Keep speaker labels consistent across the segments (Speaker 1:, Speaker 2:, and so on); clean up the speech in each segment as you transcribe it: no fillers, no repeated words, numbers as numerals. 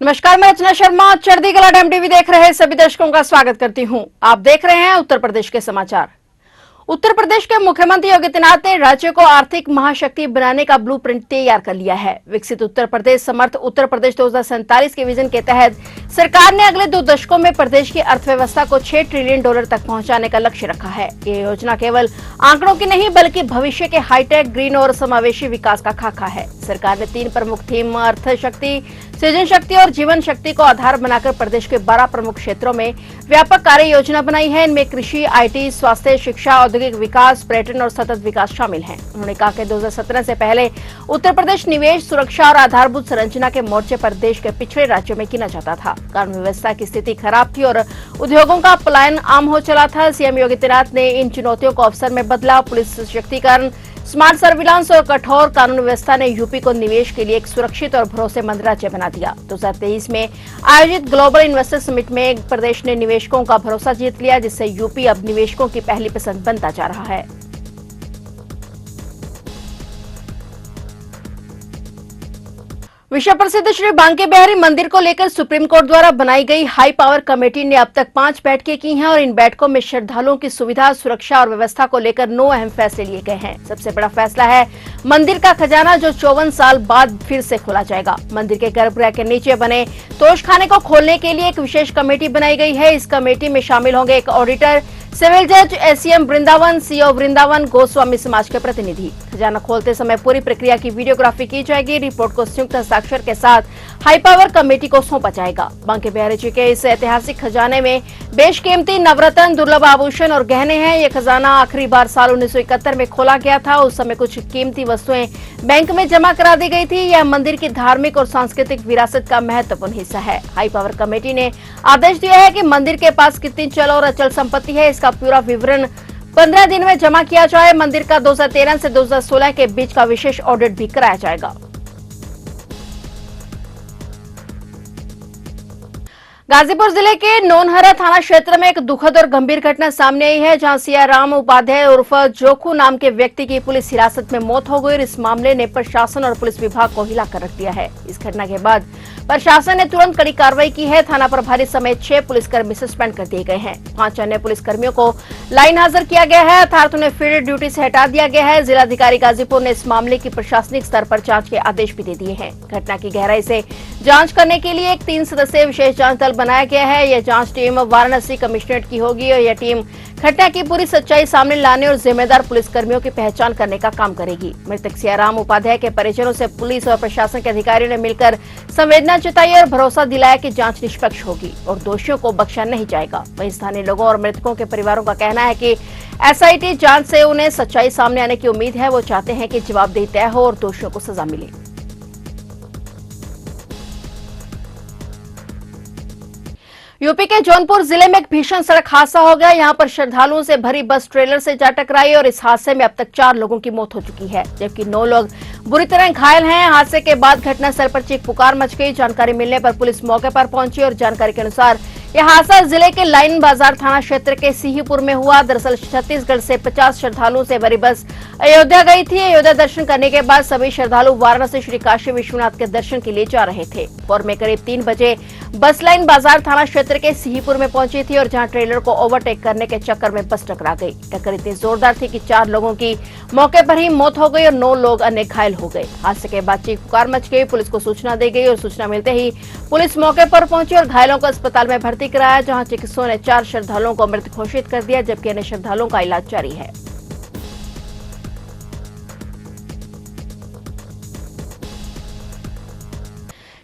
Speaker 1: नमस्कार, मैं रचना शर्मा। चढ़ती कला टाइम टीवी देख रहे सभी दर्शकों का स्वागत करती हूं। आप देख रहे हैं उत्तर प्रदेश के समाचार। उत्तर प्रदेश के मुख्यमंत्री योगी आदित्यनाथ ने राज्य को आर्थिक महाशक्ति बनाने का ब्लूप्रिंट तैयार कर लिया है। विकसित उत्तर प्रदेश, समर्थ उत्तर प्रदेश 2047 के विजन के तहत सरकार ने अगले 2 दशकों में प्रदेश की अर्थव्यवस्था को $6 ट्रिलियन तक पहुंचाने का लक्ष्य रखा है। ये योजना केवल आंकड़ों की नहीं बल्कि भविष्य के हाईटेक, ग्रीन और समावेशी विकास का खाका है। सरकार ने 3 प्रमुख थीम अर्थ शक्ति, सृजन शक्ति और जीवन शक्ति को आधार बनाकर प्रदेश के 12 प्रमुख क्षेत्रों में व्यापक कार्य योजना बनाई है। इनमें कृषि, IT, स्वास्थ्य, शिक्षा, औद्योगिक विकास, पर्यटन और सतत विकास शामिल हैं। उन्होंने कहा कि 2017 से पहले उत्तर प्रदेश निवेश, सुरक्षा और आधारभूत संरचना के मोर्चे पर देश के पिछड़े राज्यों में गिना जाता था। कानून व्यवस्था की स्थिति खराब थी और उद्योगों का पलायन आम हो चला था। सीएम योगी आदित्यनाथ ने इन चुनौतियों को अवसर में बदला। पुलिस सशक्तिकरण, स्मार्ट सर्विलांस और कठोर कानून व्यवस्था ने यूपी को निवेश के लिए एक सुरक्षित और भरोसेमंद राज्य बना दिया। 2023 में आयोजित ग्लोबल इन्वेस्टर समिट में प्रदेश ने निवेशकों का भरोसा जीत लिया, जिससे यूपी अब निवेशकों की पहली पसंद बनता जा रहा है। विश्व प्रसिद्ध श्री बांके बिहारी मंदिर को लेकर सुप्रीम कोर्ट द्वारा बनाई गई हाई पावर कमेटी ने अब तक 5 बैठकें की हैं और इन बैठकों में श्रद्धालुओं की सुविधा, सुरक्षा और व्यवस्था को लेकर 9 अहम फैसले लिए गए हैं। सबसे बड़ा फैसला है मंदिर का खजाना, जो 54 साल बाद फिर से खोला जाएगा। मंदिर के गर्भगृह के नीचे बने तोशखाने को खोलने के लिए एक विशेष कमेटी बनाई गई है। इस कमेटी में शामिल होंगे एक ऑडिटर, सिविल जज, एसीएम वृंदावन, सीओ वृंदावन, गोस्वामी समाज के प्रतिनिधि। खजाना खोलते समय पूरी प्रक्रिया की वीडियोग्राफी की जाएगी। रिपोर्ट को संयुक्त हस्ताक्षर के साथ हाई पावर कमेटी को सौंपा जाएगा। बांके बिहारी जी के इस ऐतिहासिक खजाने में बेशकीमती नवरत्न, दुर्लभ आभूषण और गहने हैं। ये खजाना आखिरी बार साल 1971 में खोला गया था। उस समय कुछ कीमती वस्तुएं बैंक में जमा करा दी गई थी। यह मंदिर की धार्मिक और सांस्कृतिक विरासत का महत्वपूर्ण हिस्सा है। हाई पावर कमेटी ने आदेश दिया है कि मंदिर के पास कितनी चल और अचल संपत्ति है, इसका पूरा विवरण 15 दिन में जमा किया जाए। मंदिर का 2013 से 2016 के बीच का विशेष ऑडिट भी कराया जाएगा। गाजीपुर जिले के नौनहरा थाना क्षेत्र में एक दुखद और गंभीर घटना सामने आई है, जहां सियाराम उपाध्याय उर्फ जोखू नाम के व्यक्ति की पुलिस हिरासत में मौत हो गई और इस मामले ने प्रशासन और पुलिस विभाग को हिलाकर रख दिया है। इस घटना के बाद प्रशासन ने तुरंत कड़ी कार्रवाई की है। थाना प्रभारी समेत 6 पुलिसकर्मी सस्पेंड कर दिए गए हैं। 5 अन्य पुलिसकर्मियों को लाइन हाजिर किया गया है, अर्थात उन्हें फील्ड ड्यूटी से हटा दिया गया है। जिलाधिकारी गाजीपुर ने इस मामले की प्रशासनिक स्तर पर जांच के आदेश भी दे दिए हैं। घटना की गहराई से जांच करने के लिए एक 3 सदस्यीय विशेष जांच दल बनाया गया है। यह जांच टीम वाराणसी कमिश्नरेट की होगी और यह टीम घटना की पूरी सच्चाई सामने लाने और जिम्मेदार पुलिसकर्मियों की पहचान करने का काम करेगी। मृतक सियाराम उपाध्याय के परिजनों से पुलिस और प्रशासन के अधिकारियों ने मिलकर संवेदना जताई और भरोसा दिलाया कि जांच निष्पक्ष होगी और दोषियों को बख्शा नहीं जाएगा। वहीं स्थानीय लोगों और मृतकों के परिवारों का कहना है कि SIT जांच से उन्हें सच्चाई सामने आने की उम्मीद है। वो चाहते हैं कि जवाबदेही तय हो और दोषियों को सजा मिले। यूपी के जौनपुर जिले में एक भीषण सड़क हादसा हो गया। यहां पर श्रद्धालुओं से भरी बस ट्रेलर से जा टकराई और इस हादसे में अब तक 4 लोगों की मौत हो चुकी है, जबकि 9 लोग बुरी तरह घायल हैं। हादसे के बाद घटनास्थल पर चीख पुकार मच गई। जानकारी मिलने पर पुलिस मौके पर पहुंची और जानकारी के अनुसार यह हादसा जिले के लाइन बाजार थाना क्षेत्र के सिंहीपुर में हुआ। दरअसल छत्तीसगढ़ से 50 श्रद्धालुओं से भरी बस अयोध्या गई थी। अयोध्या दर्शन करने के बाद सभी श्रद्धालु वाराणसी श्री काशी विश्वनाथ के दर्शन के लिए जा रहे थे। भोर में करीब 3 बजे बस लाइन बाजार थाना क्षेत्र के सिंहीपुर में पहुंची थी और जहां ट्रेलर को ओवरटेक करने के चक्कर में बस टकरा गई। टक्कर इतनी जोरदार थी कि 4 लोगों की मौके पर ही मौत हो गई और 9 लोग अन्य घायल हो गए। हादसे के बाद चीख पुकार मच गई। पुलिस को सूचना दी गई और सूचना मिलते ही पुलिस मौके पर पहुंची और घायलों को अस्पताल में भर्ती कराया, जहां चिकित्सकों ने 4 श्रद्धालुओं को मृत घोषित कर दिया, जबकि अन्य श्रद्धालुओं का इलाज जारी है।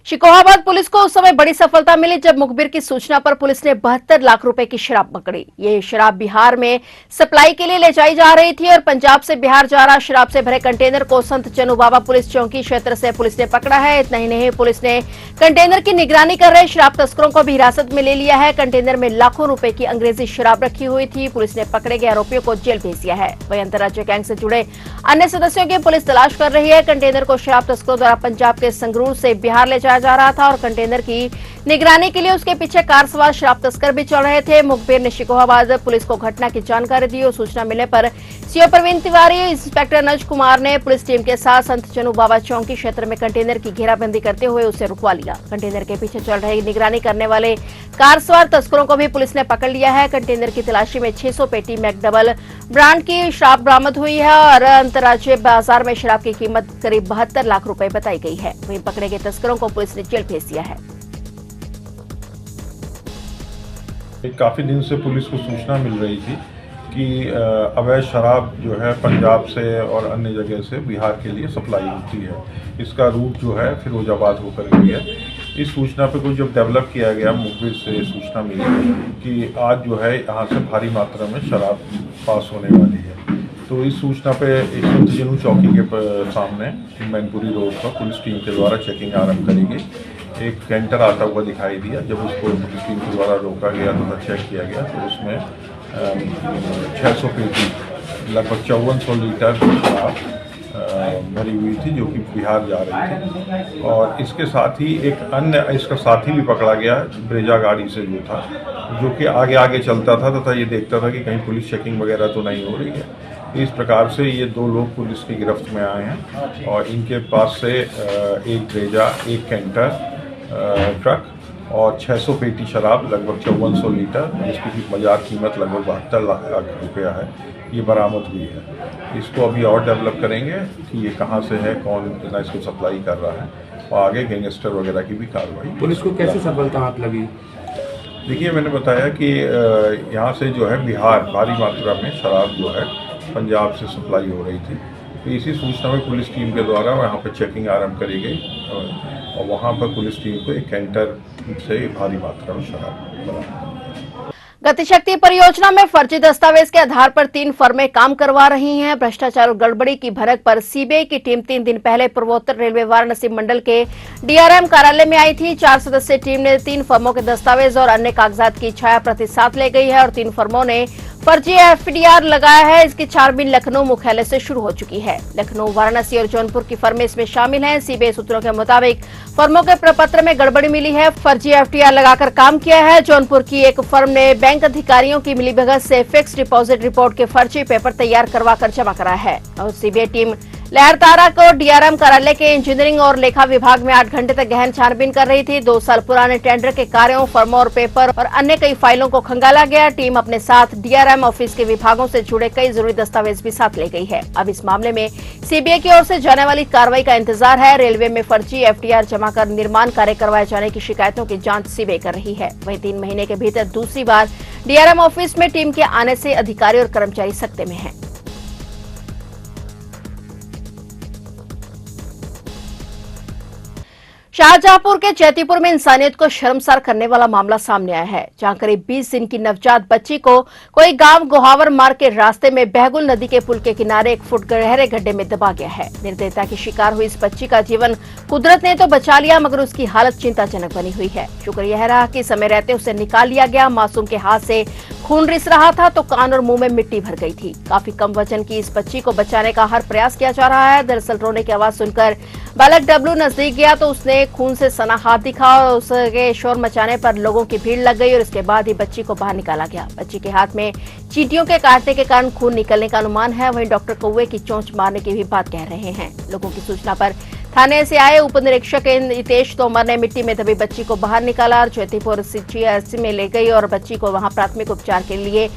Speaker 1: शिकोहाबाद पुलिस को उस समय बड़ी सफलता मिली जब मुखबिर की सूचना पर पुलिस ने 72 लाख रुपए की शराब पकड़ी। ये शराब बिहार में सप्लाई के लिए ले जाई जा रही थी और पंजाब से बिहार जा रहा शराब से भरे कंटेनर को संत चनू बाबा पुलिस चौकी क्षेत्र से पुलिस ने पकड़ा है। इतना ही नहीं, पुलिस ने कंटेनर की निगरानी कर रहे शराब तस्करों को भी हिरासत में ले लिया है। कंटेनर में लाखों रुपए की अंग्रेजी शराब रखी हुई थी। पुलिस ने पकड़े गए आरोपियों को जेल भेज दिया है। वहीं अंतर्राज्यीय गैंग से जुड़े अन्य सदस्यों की पुलिस तलाश कर रही है। कंटेनर को शराब तस्करों द्वारा पंजाब के संगरूर से बिहार ले जाया जा रहा था और कंटेनर की निगरानी के लिए उसके पीछे कार सवार शराब तस्कर भी चल रहे थे। मुखबिर ने शिकोहाबाद पुलिस को घटना की जानकारी दी और सूचना मिलने पर सीओ प्रवीण तिवारी, इंस्पेक्टर नज कुमार ने पुलिस टीम के साथ संत चनू बाबा चौकी क्षेत्र में कंटेनर की घेराबंदी करते हुए उसे रुकवा लिया। कंटेनर के पीछे चल रहे निगरानी करने वाले कार सवार तस्करों को भी पुलिस ने पकड़ लिया है। कंटेनर की तलाशी में 600 पेटी मैकडबल ब्रांड की शराब बरामद हुई है और अंतर्राज्यीय बाजार में शराब की कीमत करीब 72 लाख रुपए बताई गई है। वहीं पकड़े गए तस्करों को पुलिस ने जेल भेज दिया है।
Speaker 2: काफ़ी दिन से पुलिस को सूचना मिल रही थी कि अवैध शराब जो है पंजाब से और अन्य जगह से बिहार के लिए सप्लाई होती है। इसका रूट जो है फिरोजाबाद होकर गई है। इस सूचना पे कुछ जब डेवलप किया गया, मुखबिर से सूचना मिली कि आज जो है यहाँ से भारी मात्रा में शराब पास होने वाली है। तो इस सूचना पे संत चनू चौकी के सामने मैनपुरी रोड पर पुलिस टीम के द्वारा चेकिंग आरंभ करी गई। एक कैंटर आता हुआ दिखाई दिया। जब उसको पुलिस टीम के द्वारा रोका गया तथा चेक किया गया तो उसमें 600 पेटी लगभग 5400 लीटर शराब भरी हुई थी जो कि बिहार जा रही थी। और इसके साथ ही एक अन्य इसका साथी भी पकड़ा गया ब्रेजा गाड़ी से जो था, जो कि आगे आगे चलता था तथा ये देखता था कि कहीं पुलिस चेकिंग वगैरह तो नहीं हो रही है। इस प्रकार से ये 2 लोग पुलिस की गिरफ्त में आए हैं और इनके पास से एक ब्रेजा, एक कैंटर ट्रक और 600 पेटी शराब लगभग 5400 लीटर, जिसकी बाजार कीमत लगभग 72 लाख रुपया है, ये बरामद हुई है। इसको अभी और डेवलप करेंगे कि ये कहाँ से है, कौन इतना इसको सप्लाई कर रहा है और आगे गैंगस्टर वगैरह की भी कार्रवाई।
Speaker 3: पुलिस को कैसे सफलता हाथ लगी?
Speaker 2: देखिए, मैंने बताया कि यहाँ से जो है बिहार भारी मात्रा में शराब जो है पंजाब से सप्लाई हो रही थी। तो इसी सूचना में पुलिस टीम के द्वारा वहाँ पर चेकिंग आरंभ करी गई और वहाँ पर पुलिस टीम को एक कैंटर से भारी मात्रा में शराब बरामद।
Speaker 1: गतिशक्ति परियोजना में फर्जी दस्तावेज के आधार पर 3 फर्में काम करवा रही हैं। भ्रष्टाचार और गड़बड़ी की भनक पर सीबीआई की टीम 3 दिन पहले पूर्वोत्तर रेलवे वाराणसी मंडल के डीआरएम कार्यालय में आई थी। 4 सदस्यीय टीम ने 3 फर्मों के दस्तावेज और अन्य कागजात की छाया प्रति साथ ले गई है और 3 फर्मों ने फर्जी एफडीआर लगाया है। इसकी छानबीन लखनऊ मुख्यालय से शुरू हो चुकी है। लखनऊ, वाराणसी और जौनपुर की फर्में इसमें शामिल हैं। सीबीआई सूत्रों के मुताबिक फर्मों के प्रपत्र में गड़बड़ी मिली है, फर्जी एफडीआर लगाकर काम किया है। जौनपुर की एक फर्म ने बैंक अधिकारियों की मिलीभगत से फिक्स डिपॉजिट रिपोर्ट के फर्जी पेपर तैयार करवाकर जमा कराया है और सीबीआई टीम लहरतारा को डीआरएम कार्यालय के इंजीनियरिंग और लेखा विभाग में 8 घंटे तक गहन छानबीन कर रही थी। 2 साल पुराने टेंडर के कार्यों, फर्मों और पेपर और अन्य कई फाइलों को खंगाला गया। टीम अपने साथ डीआरएम ऑफिस के विभागों से जुड़े कई जरूरी दस्तावेज भी साथ ले गई है। अब इस मामले में सीबीआई की ओर से जाने वाली कार्रवाई का इंतजार है। रेलवे में फर्जी एफडीआर जमा कर निर्माण कार्य करवाए जाने की शिकायतों की जांच सीबीआई कर रही है। वहीं 3 महीने के भीतर दूसरी बार डीआरएम ऑफिस में टीम के आने से अधिकारी और कर्मचारी सकते में हैं। शाहजहांपुर के चैतीपुर में इंसानियत को शर्मसार करने वाला मामला सामने आया है, जहां करीब 20 दिन की नवजात बच्ची को कोई गांव गोहावर मार्ग के रास्ते में बहगुल नदी के पुल के किनारे 1 फुट गहरे गड्ढे में दबा गया है। निर्दयता की शिकार हुई इस बच्ची का जीवन कुदरत ने तो बचा लिया, मगर उसकी हालत चिंताजनक बनी हुई है। शुक्र यह रहा कि समय रहते उसे निकाल लिया गया। मासूम के हाथ से खून रिस रहा था तो कान और मुंह में मिट्टी भर गई थी। काफी कम वजन की इस बच्ची को बचाने का हर प्रयास किया जा रहा है। दरअसल रोने की आवाज सुनकर बालक डब्लू नजदीक गया तो उसने खून से सना हाथ दिखा और उसके शोर मचाने पर लोगों की भीड़ लग गई और इसके बाद ही बच्ची को बाहर निकाला गया। बच्ची के हाथ में चींटियों के काटने के कारण खून निकलने का अनुमान है। वहीं डॉक्टर कौवे की चोंच मारने की भी बात कह रहे हैं। लोगों की सूचना पर थाने से आए उप निरीक्षक हितेश तोमर ने मिट्टी में दबी बच्ची को बाहर निकाला और चैतीपुर सीएचसी में ले गई और बच्ची को वहां प्राथमिक उपचार के लिए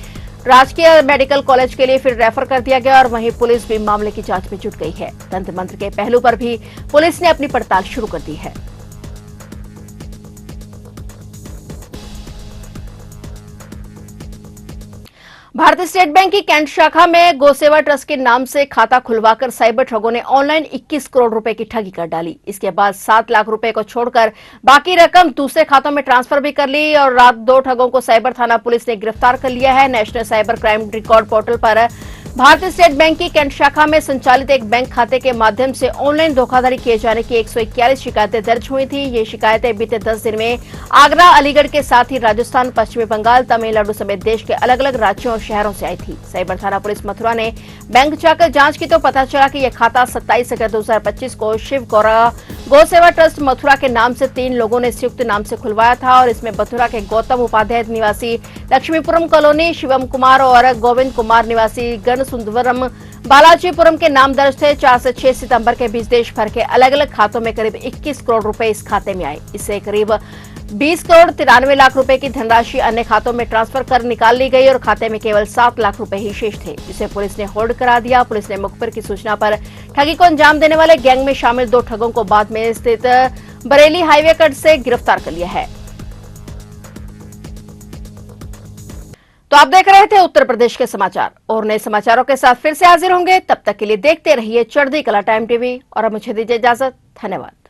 Speaker 1: राजकीय मेडिकल कॉलेज के लिए फिर रेफर कर दिया गया और वहीं पुलिस भी मामले की जांच में जुट गई है। तंत्र मंत्र के पहलू पर भी पुलिस ने अपनी पड़ताल शुरू कर दी है। भारतीय स्टेट बैंक की कैंट शाखा में गोसेवा ट्रस्ट के नाम से खाता खुलवाकर साइबर ठगों ने ऑनलाइन 21 करोड़ रुपए की ठगी कर डाली। इसके बाद 7 लाख रुपए को छोड़कर बाकी रकम दूसरे खातों में ट्रांसफर भी कर ली और रात 2 ठगों को साइबर थाना पुलिस ने गिरफ्तार कर लिया है। National cyber crime record portal पर भारतीय स्टेट बैंक की कैंट शाखा में संचालित एक बैंक खाते के माध्यम से ऑनलाइन धोखाधड़ी किए जाने की 141 शिकायतें दर्ज हुई थी। ये शिकायतें बीते 10 दिन में आगरा, अलीगढ़ के साथ ही राजस्थान, पश्चिमी बंगाल, तमिलनाडु समेत देश के अलग अलग राज्यों और शहरों से आई थी। साइबर थाना पुलिस मथुरा ने बैंक जाकर जांच की तो पता चला कि यह खाता 27 अगस्त 2025 को शिव गौरा गौ सेवा ट्रस्ट मथुरा के नाम से 3 लोगों ने संयुक्त नाम से खुलवाया था और इसमें मथुरा के गौतम उपाध्याय निवासी लक्ष्मीपुरम कॉलोनी, शिवम कुमार और गोविंद कुमार निवासी गणसुंदरम बालाजीपुरम के नाम दर्ज थे। 4 से 6 सितंबर के बीच देश भर के अलग अलग खातों में करीब 21 करोड़ रुपए इस खाते में आए। इससे करीब 20 करोड़ 93 लाख रुपए की धनराशि अन्य खातों में ट्रांसफर कर निकाल ली गई और खाते में केवल 7 लाख रुपए ही शेष थे, जिसे पुलिस ने होल्ड करा दिया। पुलिस ने मुखबिर की सूचना पर ठगी को अंजाम देने वाले गैंग में शामिल 2 ठगों को बाद में स्थित बरेली हाईवे कट से गिरफ्तार कर लिया है। तो आप देख रहे थे उत्तर प्रदेश के समाचार और नए समाचारों के साथ फिर से हाजिर होंगे। तब तक के लिए देखते रहिए चढ़ती कला टाइम टीवी और अब मुझे दीजिए इजाजत। धन्यवाद।